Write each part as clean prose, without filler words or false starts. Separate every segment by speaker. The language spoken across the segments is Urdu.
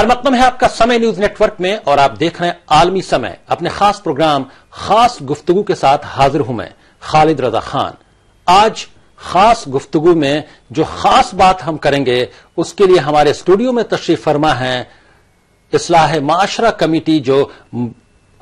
Speaker 1: خیر مقدم ہے آپ کا سمے نیوز نیٹ ورک میں اور آپ دیکھ رہے ہیں عالمی سمے. اپنے خاص پروگرام خاص گفتگو کے ساتھ حاضر ہوں میں خالد رضا خان. آج خاص گفتگو میں جو خاص بات ہم کریں گے اس کے لیے ہمارے اسٹوڈیو میں تشریف فرما ہیں اصلاح معاشرہ کمیٹی جو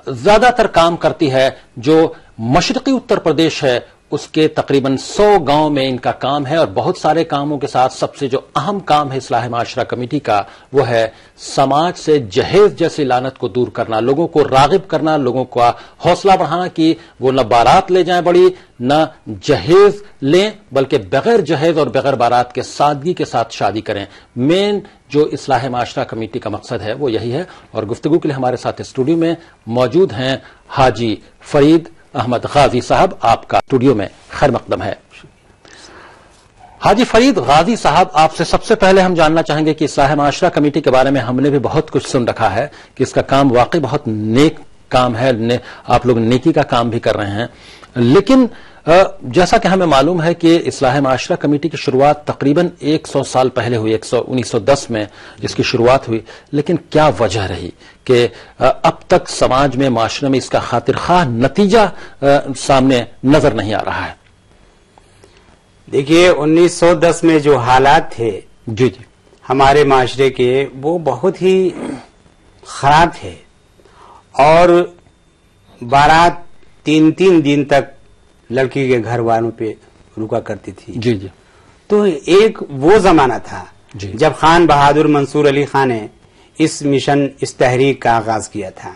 Speaker 1: زیادہ تر کام کرتی ہے, جو مشرقی اتر پردیش ہے اس کے تقریباً 100 گاؤں میں ان کا کام ہے, اور بہت سارے کاموں کے ساتھ سب سے جو اہم کام ہے اصلاح معاشرہ کمیٹی کا وہ ہے سماج سے جہیز جیسی لعنت کو دور کرنا, لوگوں کو راغب کرنا, لوگوں کا حوصلہ بڑھانا کہ وہ نہ بارات لے جائیں بڑی نہ جہیز لیں بلکہ بغیر جہیز اور بغیر بارات کے سادگی کے ساتھ شادی کریں. مین جو اصلاح معاشرہ کمیٹی کا مقصد ہے وہ یہی ہے. اور گفتگو کے لیے ہمارے ساتھ اسٹوڈیو میں موجود ہیں حاجی فرید احمد غازی صاحب. آپ کا اسٹوڈیو میں خیر مقدم ہے. حاجی فرید غازی صاحب, آپ سے سب سے پہلے ہم جاننا چاہیں گے کہ اصلاح معاشرہ کمیٹی کے بارے میں ہم نے بھی بہت کچھ سن رکھا ہے کہ اس کا کام واقعی بہت نیک کام ہے, آپ لوگ نیکی کا کام بھی کر رہے ہیں, لیکن جیسا کہ ہمیں معلوم ہے کہ اصلاح معاشرہ کمیٹی کی شروعات تقریباً 100 سال پہلے ہوئی, 1910 میں اس کی شروعات ہوئی, لیکن کیا وجہ رہی کہ اب تک سماج میں معاشرے میں اس کا خاطر خواہ نتیجہ سامنے نظر نہیں آ رہا ہے؟
Speaker 2: دیکھیے 1910 میں جو حالات تھے
Speaker 1: جی جی
Speaker 2: ہمارے معاشرے کے وہ بہت ہی خراب تھے, اور بارات 3 دن تک لڑکی کے گھر والوں پہ رکا کرتی تھی.
Speaker 1: جی جی
Speaker 2: تو ایک وہ زمانہ تھا
Speaker 1: جی
Speaker 2: جب خان بہادر منصور علی خان نے اس مشن, اس تحریک کا آغاز کیا تھا,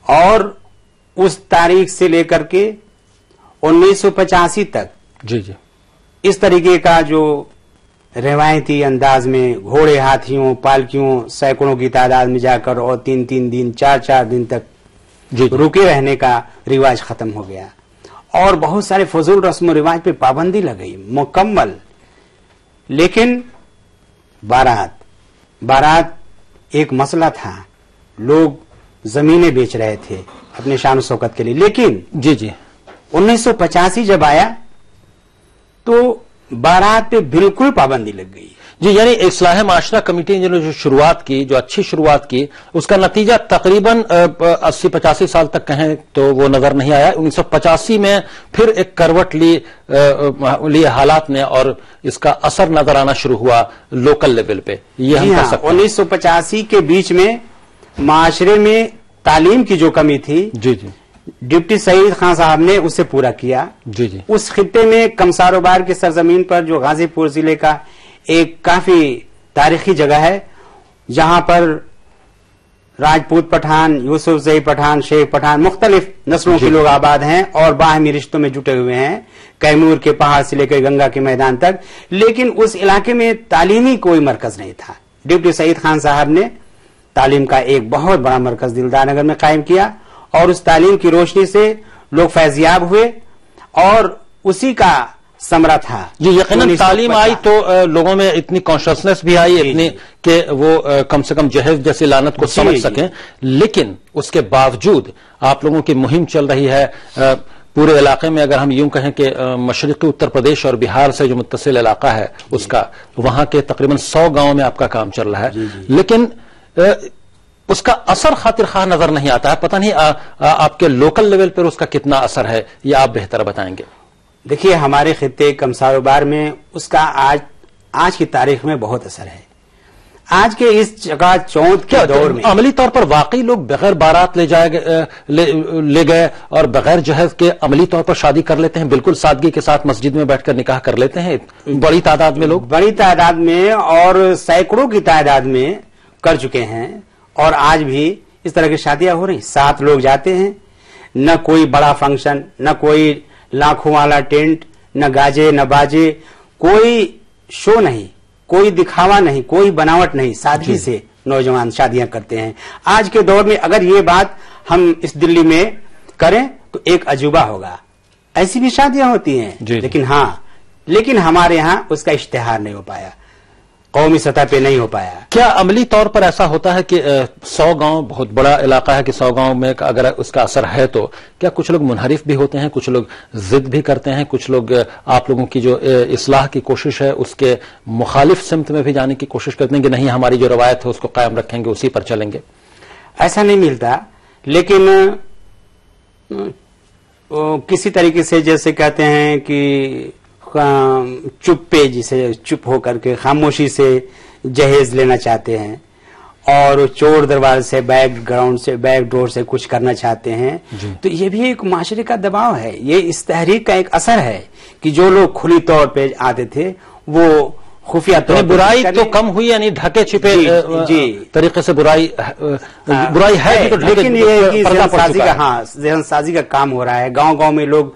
Speaker 2: اور اس تاریخ سے لے کر کے 1985 تک
Speaker 1: جی جی
Speaker 2: اس طریقے کا جو روایتی انداز میں گھوڑے, ہاتھیوں, پالکیوں سینکڑوں کی تعداد میں جا کر اور 3 دن 4 دن تک
Speaker 1: جی
Speaker 2: رکے رہنے کا رواج ختم ہو گیا, اور بہت سارے فضول رسم و رواج پہ پابندی لگئی مکمل. لیکن بارات ایک مسئلہ تھا, لوگ زمینیں بیچ رہے تھے اپنے شان و شوکت کے لیے, لیکن
Speaker 1: جی جی
Speaker 2: 1985 جب آیا تو بارات پہ بالکل پابندی لگ گئی.
Speaker 1: جی, یعنی اصلاح معاشرہ کمیٹی نے جو شروعات کی, جو اچھی شروعات کی, اس کا نتیجہ تقریباً 80-85 سال تک کہیں تو وہ نظر نہیں آیا. 1985 میں پھر ایک کروٹ لی حالات نے, اور اس کا اثر نظر آنا شروع ہوا لوکل لیول پہ. یہ ہم کہہ سکتے ہیں
Speaker 2: 1985 کے بیچ میں معاشرے میں تعلیم کی جو کمی تھی,
Speaker 1: جی جی
Speaker 2: ڈپٹی سعید خان صاحب نے اسے پورا کیا.
Speaker 1: جی جی
Speaker 2: اس خطے میں کمساروبار کی سرزمین پر جو غازی پور ضلع کا ایک کافی تاریخی جگہ ہے, جہاں پر راجپوت پٹھان, یوسف زئی پٹھان, شیخ پٹھان, مختلف نسلوں کے لوگ آباد ہیں اور باہمی رشتوں میں جٹے ہوئے ہیں, کیمور کے پہاڑ سے لے کر گنگا کے میدان تک. لیکن اس علاقے میں تعلیمی کوئی مرکز نہیں تھا. ڈپٹی سعید خان صاحب نے تعلیم کا ایک بہت بڑا مرکز دلدار نگر میں قائم کیا, اور اس تعلیم کی روشنی سے لوگ فیضیاب ہوئے, اور اسی کا ثمرہ تھا.
Speaker 1: جی, یقیناً تعلیم آئی تو لوگوں میں اتنی کانشسنس بھی آئی, اتنی کہ وہ کم سے کم جہیز جیسی لعنت کو سمجھ سکیں. لیکن اس کے باوجود آپ لوگوں کی مہم چل رہی ہے پورے علاقے میں. اگر ہم یوں کہیں کہ مشرقی اتر پردیش اور بہار سے جو متصل علاقہ ہے اس کا, وہاں کے تقریباً 100 گاؤں میں آپ کا کام چل رہا ہے, لیکن اس کا اثر خاطر خواہ نظر نہیں آتا ہے. پتہ نہیں آپ کے لوکل لیول پر اس کا کتنا اثر ہے, یہ آپ بہتر بتائیں گے.
Speaker 2: دیکھیے ہمارے خطے کمساروبار میں اس کا آج کی تاریخ میں بہت اثر ہے. آج کے اس چکا چوند کے دور میں
Speaker 1: عملی طور پر واقعی لوگ بغیر بارات لے گئے اور بغیر جہیز کے عملی طور پر شادی کر لیتے ہیں, بالکل سادگی کے ساتھ مسجد میں بیٹھ کر نکاح کر لیتے ہیں بڑی تعداد میں لوگ,
Speaker 2: بڑی تعداد میں اور سینکڑوں کی تعداد میں کر چکے ہیں. اور آج بھی اس طرح کی شادیاں ہو رہی, 7 لوگ جاتے ہیں, نہ کوئی بڑا فنکشن, نہ کوئی لاکھوں والا ٹینٹ, نہ گاجے نہ باجے, کوئی شو نہیں, کوئی دکھاوا نہیں, کوئی بناوٹ نہیں, سادگی سے نوجوان شادیاں کرتے ہیں. آج کے دور میں اگر یہ بات ہم اس دلی میں کریں تو ایک عجوبہ ہوگا. ایسی بھی شادیاں ہوتی ہیں, لیکن ہمارے ہاں اس کا اشتہار نہیں ہو پایا. قومی سطح پہ نہیں ہو پایا.
Speaker 1: کیا عملی طور پر ایسا ہوتا ہے کہ 100 گاؤں بہت بڑا علاقہ ہے کہ 100 گاؤں میں اگر اس کا اثر ہے تو کیا کچھ لوگ منحرف بھی ہوتے ہیں, کچھ لوگ ضد بھی کرتے ہیں, کچھ لوگ آپ لوگوں کی جو اصلاح کی کوشش ہے اس کے مخالف سمت میں بھی جانے کی کوشش کرتے ہیں کہ نہیں ہماری جو روایت ہے اس کو قائم رکھیں گے, اسی پر چلیں گے؟
Speaker 2: ایسا نہیں ملتا, لیکن کسی طریقے سے جیسے کہتے ہیں کہ چپ پہ جسے چپ ہو کر کے خاموشی سے جہیز لینا چاہتے ہیں اور چور دروازے سے بیک گراؤنڈ سے بیک ڈور سے کچھ کرنا چاہتے ہیں تو یہ بھی ایک معاشرے کا دباؤ ہے. یہ اس تحریک کا ایک اثر ہے کہ جو لوگ کھلی طور پہ آتے تھے وہ خفیہ طور پر
Speaker 1: برائی تو کم ہوئی, یعنی ڈھکے چھپے طریقے سے برائی ہے,
Speaker 2: لیکن یہ ذہن سازی کا کام ہو رہا ہے. گاؤں گاؤں میں لوگ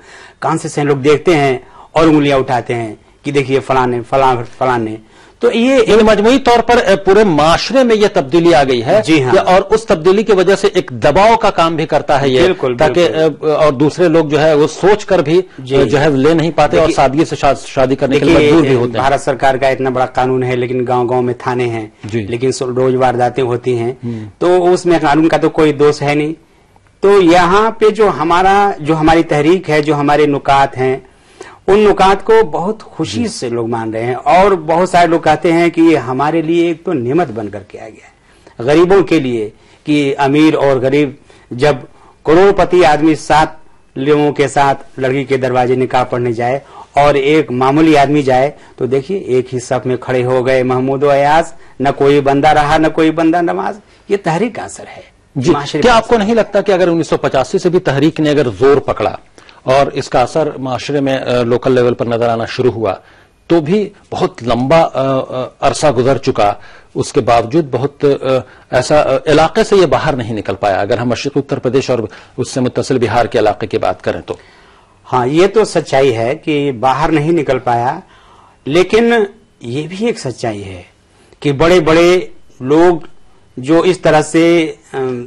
Speaker 2: کہاں سے لوگ دیکھتے ہیں اور انگلیاں اٹھاتے ہیں کہ دیکھیے فلاں نے. تو یہ
Speaker 1: مجموعی طور پر پورے معاشرے میں یہ تبدیلی آ گئی ہے.
Speaker 2: جی ہاں,
Speaker 1: اور اس تبدیلی کی وجہ سے ایک دباؤ کا کام بھی کرتا ہے یہ, تاکہ اور دوسرے لوگ جو ہے وہ سوچ کر بھی جہیز لے نہیں پاتے اور سادگی سے شادی کرنے کے لیے مجبور بھی ہوتے ہیں.
Speaker 2: بھارت سرکار کا اتنا بڑا قانون ہے لیکن گاؤں گاؤں میں تھانے ہیں, لیکن روز وارداتیں ہوتی ہیں, تو اس میں قانون کا تو کوئی دوش ہے نہیں. تو یہاں پہ جو ہماری تحریک ہے, جو ہمارے نکات ہیں, ان نکات کو بہت خوشی سے لوگ مان رہے ہیں. اور بہت سارے لوگ کہتے ہیں کہ یہ ہمارے لیے ایک تو نعمت بن کر کے آ گیا ہے غریبوں کے لیے, کہ امیر اور غریب جب کروڑ پتی آدمی 7 لوگوں کے ساتھ لڑکی کے دروازے نکاح پڑھنے جائے اور ایک معمولی آدمی جائے تو دیکھیے ایک ہی صف میں کھڑے ہو گئے محمود و ایاز, نہ کوئی بندہ رہا نہ کوئی بندہ نماز. یہ تحریک کا اثر ہے.
Speaker 1: کیا آپ کو نہیں لگتا کہ اگر 1985 سے بھی تحریک نے اگر زور پکڑا اور اس کا اثر معاشرے میں لوکل لیول پر نظر آنا شروع ہوا تو بھی بہت لمبا عرصہ گزر چکا, اس کے باوجود بہت ایسا علاقے سے یہ باہر نہیں نکل پایا؟ اگر ہم مشرقی اتر پردیش اور اس سے متصل بہار کے علاقے کی بات کریں تو
Speaker 2: ہاں, یہ تو سچائی ہے کہ باہر نہیں نکل پایا, لیکن یہ بھی ایک سچائی ہے کہ بڑے بڑے لوگ جو اس طرح سے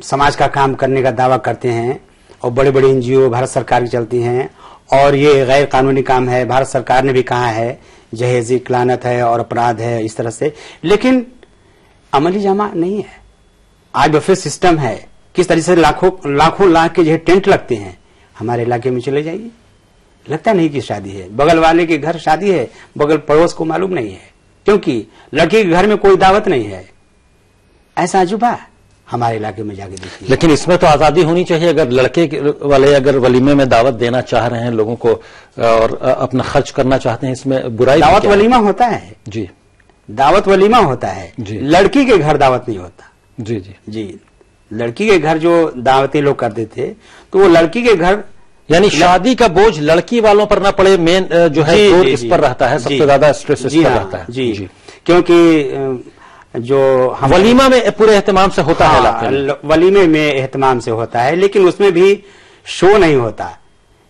Speaker 2: سماج کا کام کرنے کا دعویٰ کرتے ہیں اور بڑے بڑے این جی او بھارت سرکار کی چلتی ہیں اور یہ غیر قانونی کام ہے, بھارت سرکار نے بھی کہا ہے جہیزی کلانت ہے اور اپرادھ ہے اس طرح سے, لیکن عملی جامہ نہیں ہے. آج بفے سسٹم ہے, کس طرح سے لاکھوں لاکھ کے جو ٹینٹ لگتے ہیں. ہمارے علاقے میں چلے جائیے, لگتا نہیں کہ شادی ہے, بغل والے کے گھر شادی ہے, بغل پڑوس کو معلوم نہیں ہے, کیونکہ لڑکی کے گھر میں کوئی دعوت نہیں ہے. ایسا عجوبہ ہمارے علاقے میں جا کے دیکھیے.
Speaker 1: لیکن اس میں تو آزادی ہونی چاہیے. اگر لڑکے والے اگر ولیمے میں دعوت دینا چاہ رہے ہیں لوگوں کو اور اپنا خرچ کرنا چاہتے ہیں, اس میں برائی؟
Speaker 2: دعوت ولیمہ ہوتا ہے.
Speaker 1: جی,
Speaker 2: دعوت ولیمہ ہوتا ہے. لڑکی کے گھر دعوت نہیں ہوتا. جی, لڑکی کے گھر جو دعوتیں لوگ کرتے تھے تو وہ لڑکی کے گھر,
Speaker 1: یعنی شادی کا بوجھ لڑکی والوں پر نہ پڑے, مین جو ہے اس پر رہتا ہے, سب سے زیادہ اسٹریس اس پر رہتا ہے.
Speaker 2: جی, کیونکہ جو
Speaker 1: ولیمہ میں پورے اہتمام سے ہوتا ہے,
Speaker 2: ولیمے میں اہتمام سے ہوتا ہے, لیکن اس میں بھی شو نہیں ہوتا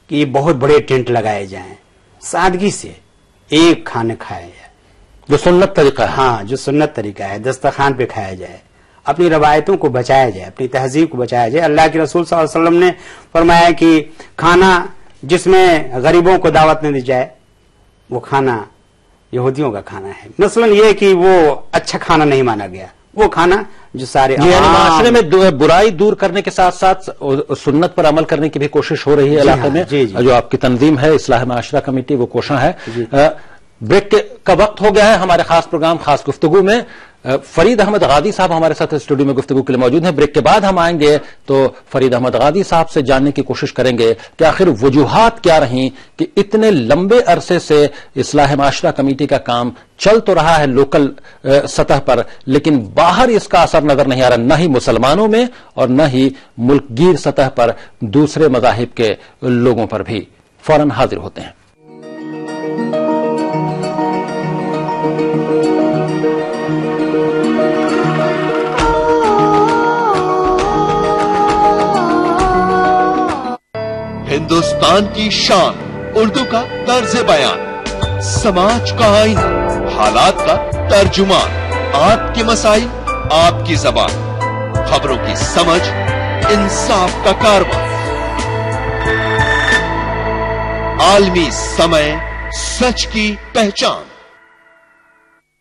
Speaker 2: کہ بہت بڑے ٹینٹ لگائے جائیں. سادگی سے ایک کھانا کھایا جائے,
Speaker 1: جو سنت طریقہ ہے.
Speaker 2: ہاں, جو سنت طریقہ ہے, دسترخوان پہ کھایا جائے, اپنی روایتوں کو بچایا جائے, اپنی تہذیب کو بچایا جائے. اللہ کے رسول صلی اللہ علیہ وسلم نے فرمایا کہ کھانا جس میں غریبوں کو دعوت نہ دی جائے وہ کھانا یہودیوں کا کھانا ہے. مثلا یہ کہ وہ اچھا کھانا نہیں مانا گیا, وہ کھانا جو سارے
Speaker 1: یعنی معاشرے میں برائی دور کرنے کے ساتھ ساتھ سنت پر عمل کرنے کی بھی کوشش ہو رہی ہے علاقے میں. جو آپ کی تنظیم ہے اصلاح معاشرہ کمیٹی, وہ کوشاں ہے. بریک کا وقت ہو گیا ہے. ہمارے خاص پروگرام خاص گفتگو میں فرید احمد غادی صاحب ہمارے ساتھ اسٹوڈیو میں گفتگو کے لیے موجود ہیں. بریک کے بعد ہم آئیں گے تو فرید احمد غادی صاحب سے جاننے کی کوشش کریں گے کہ آخر وجوہات کیا رہیں کہ اتنے لمبے عرصے سے اصلاح معاشرہ کمیٹی کا کام چل تو رہا ہے لوکل سطح پر, لیکن باہر اس کا اثر نظر نہیں آ رہا, نہ ہی مسلمانوں میں اور نہ ہی ملک گیر سطح پر دوسرے مذاہب کے لوگوں پر بھی. فوراً حاضر ہوتے ہیں.
Speaker 3: ہندوستان کی شان, اردو کا طرز بیان, سماج کا آئینہ, حالات کا ترجمان, آپ کے مسائل آپ کی زبان, خبروں کی سمجھ, انصاف کا کارواں, عالمی سمے, سچ کی پہچان.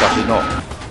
Speaker 3: 9:30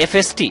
Speaker 4: FST,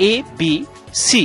Speaker 4: A, B, C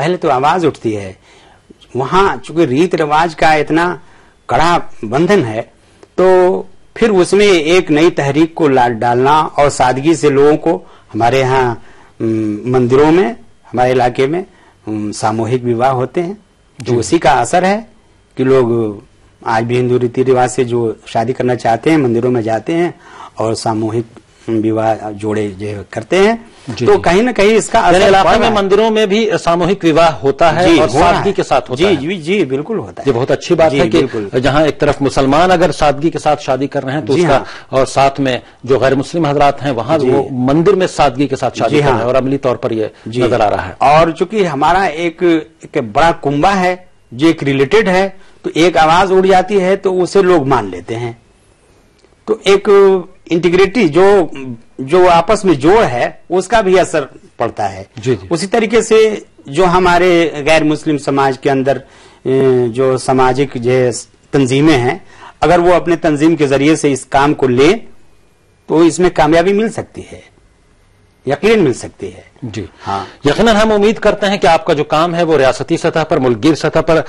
Speaker 2: پہلے تو آواز اٹھتی ہے. وہاں چونکہ ریت رواج کا اتنا کڑا بندھن ہے تو پھر اس میں ایک نئی تحریک کو ڈالنا اور سادگی سے لوگوں کو. ہمارے یہاں مندروں میں ہمارے علاقے میں ساموہک وواہ ہوتے ہیں جو اسی کا اثر ہے کہ لوگ آج بھی ہندو ریتی رواج سے جو شادی کرنا چاہتے ہیں مندروں میں جاتے ہیں اور ساموہک وواہ جوڑے جو کرتے ہیں. تو کہیں نہ کہیں اس کا اثر
Speaker 1: علاقے میں مندروں میں بھی ساموہک وواہ ہوتا ہے اور سادگی کے ساتھ ہوتا ہے.
Speaker 2: جی بالکل ہوتا ہے.
Speaker 1: یہ بہت اچھی بات ہے کہ جہاں ایک طرف مسلمان اگر سادگی کے ساتھ شادی کر رہے ہیں تو اس کا اور ساتھ میں جو غیر مسلم حضرات ہیں وہاں وہ مندر میں سادگی کے ساتھ شادی کر رہے ہیں اور عملی طور پر یہ نظر آ رہا ہے.
Speaker 2: اور چونکہ ہمارا ایک بڑا کنبہ ہے جو ایک ریلیٹڈ ہے تو ایک آواز اڑ جاتی ہے تو اسے لوگ مان لیتے ہیں. تو ایک انٹیگریٹی جو آپس میں جوڑ ہے اس کا بھی اثر پڑتا ہے. اسی طریقے سے جو ہمارے غیر مسلم سماج کے اندر جو سماجک تنظیمیں ہیں اگر وہ اپنے تنظیم کے ذریعے سے اس کام کو لیں تو اس میں کامیابی مل سکتی ہے, یقیناً مل سکتی ہے.
Speaker 1: جی ہاں, یقیناً ہم امید کرتے ہیں کہ آپ کا جو کام ہے وہ ریاستی سطح پر ملک گیر سطح پر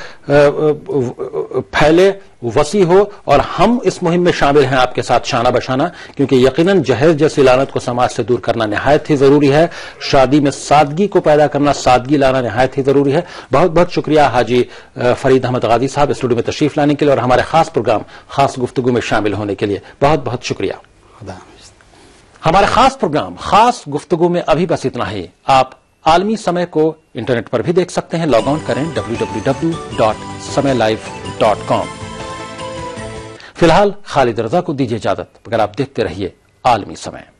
Speaker 1: پھیلے, وسیع ہو اور ہم اس مہم میں شامل ہیں آپ کے ساتھ شانہ بشانہ, کیونکہ یقیناً جہیز جیسی لعنت کو سماج سے دور کرنا نہایت ہی ضروری ہے. شادی میں سادگی کو پیدا کرنا, سادگی لانا نہایت ہی ضروری ہے. بہت بہت شکریہ حاجی فرید احمد غازی صاحب اسٹوڈیو میں تشریف لانے کے لیے اور ہمارے خاص پروگرام خاص گفتگو میں شامل ہونے کے لیے بہت بہت شکریہ.
Speaker 2: خدا
Speaker 1: ہمارے خاص پروگرام خاص گفتگو میں ابھی بس اتنا ہی. آپ عالمی سمے کو انٹرنیٹ پر بھی دیکھ سکتے ہیں. لاگ آن کریں www.samaylife.com. فی الحال خالد رضا کو دیجیے اجازت, مگر آپ دیکھتے رہیے عالمی سمے.